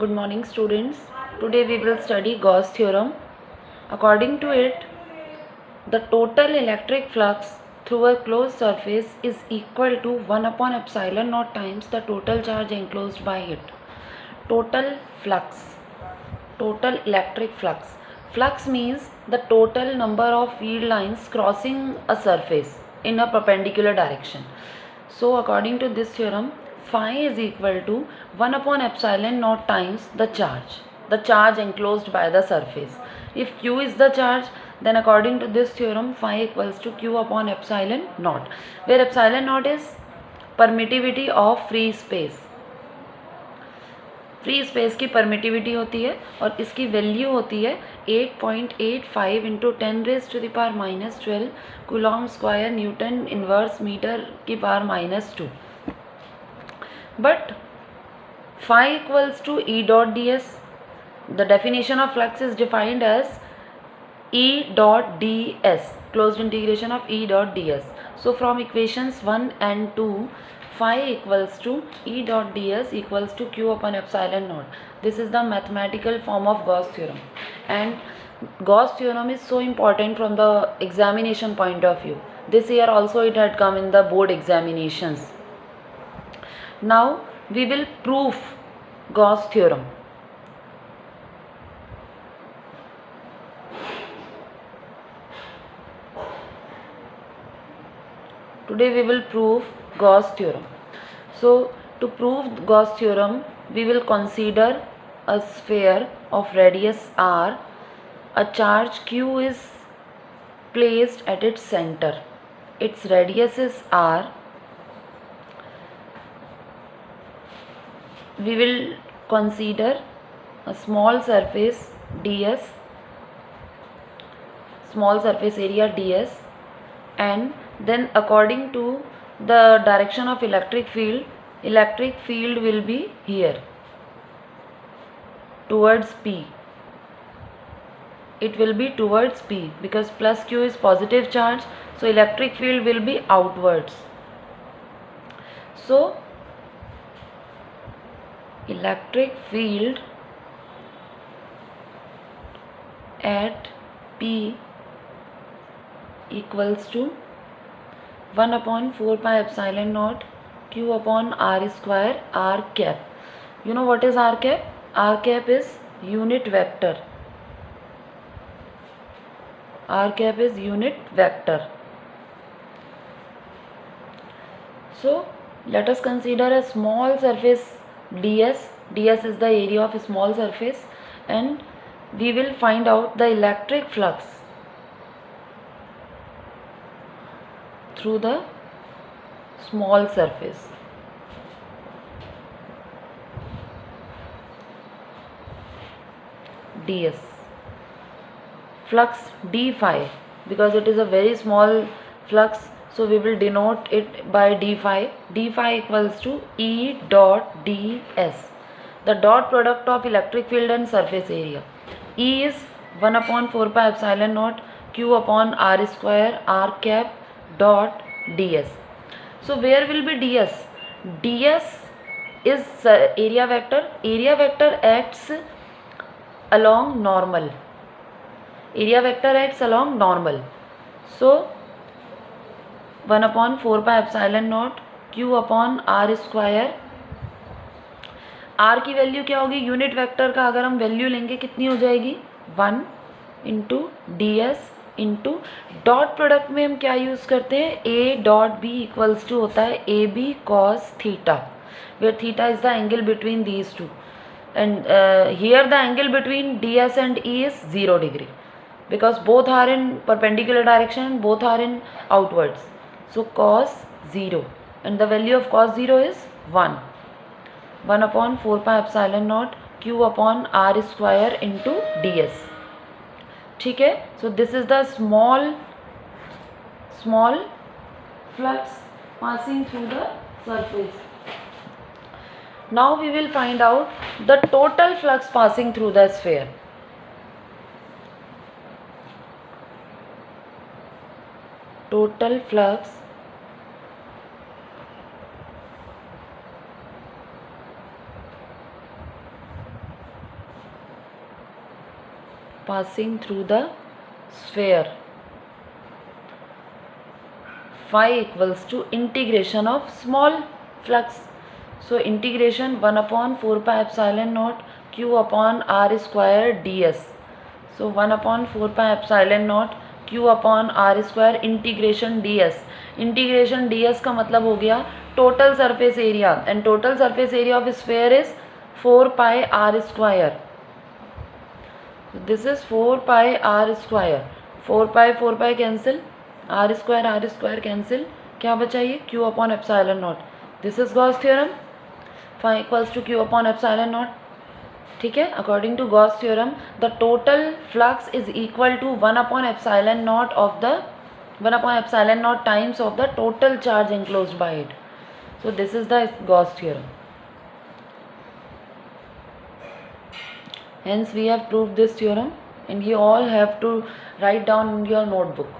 Good morning, students. Today we will study Gauss theorem. According to it, the total electric flux through a closed surface is equal to 1 upon epsilon naught times the total charge enclosed by it. Total flux, total electric flux. Flux means the total number of field lines crossing a surface in a perpendicular direction. So according to this theorem, phi is equal to 1 upon epsilon naught times the charge enclosed by the surface. If q is the charge, then according to this theorem, phi equals to q upon epsilon naught, where epsilon naught is permittivity of free space. Free space की permittivity होती है और इसकी value होती है 8.85 into 10⁻⁻12 coulomb square newton inverse metre की power -2. But phi equals to E dot D S. The definition of flux is defined as E dot D S, closed integration of E dot D S. So from equations 1 and 2, phi equals to E dot ds equals to q upon epsilon naught. This is the mathematical form of Gauss theorem, and Gauss theorem is so important from the examination point of view. This year also it had come in the board examinations. Now we will prove Gauss theorem. Today we will prove Gauss theorem. So to prove Gauss theorem, we will consider a sphere of radius r. A charge q is placed at its center. Its radius is r. We will consider a small surface ds, small surface area ds, and then according to the direction of electric field will be here towards P. It will be towards P because plus Q is positive charge, so electric field will be outwards. So electric field at P equals to 1 upon 4 pi epsilon naught q upon r square r cap. You know what is r cap? R cap is unit vector. R cap is unit vector. So let us consider a small surface ds. ds is the area of a small surface, and we will find out the electric flux through the small surface. ds flux d phi, because it is a very small flux, so we will denote it by d phi. d phi equals to E dot ds, the dot product of electric field and surface area. E is 1 upon 4 pi epsilon naught q upon r square r cap dot ds. So where will be ds? ds is area vector. Area vector acts along normal. Area vector acts along normal. So 1 upon 4 pi epsilon naught q upon r square. r की value क्या होगी? Unit vector का अगर हम value लेंगे कितनी हो जाएगी? 1 into D S into dot product में हम क्या यूज़ करते हैं? A dot B equals to होता है A B cos theta, where theta is the angle between these two, and here the angle between D S and E is 0 degree because both are in perpendicular direction, both are in outwards. So cos 0, and the value of cos 0 is 1. 1 upon 4 pi epsilon naught q upon r square into ds. ठीक है? So this is the small flux passing through the surface. Now we will find out the total flux passing through the sphere. Total flux passing through the sphere. Phi equals to integration of small flux. So integration 1 upon 4 pi epsilon naught q upon r square ds. So 1 upon 4 pi epsilon naught q upon r square integration ds. Integration ds का मतलब हो गया total surface area, and total surface area of sphere is 4 pi r square. This is 4 pi r square. 4 pi cancel, R square cancel, क्या बचा ये q upon epsilon naught. This is Gauss theorem. Phi equals to q upon epsilon naught. ठीक है, according to Gauss theorem the total flux is equal to 1 upon epsilon not of the 1 upon epsilon naught times of the total charge enclosed by it. So this is the Gauss theorem. Hence we have proved this theorem, and you all have to write down in your notebook.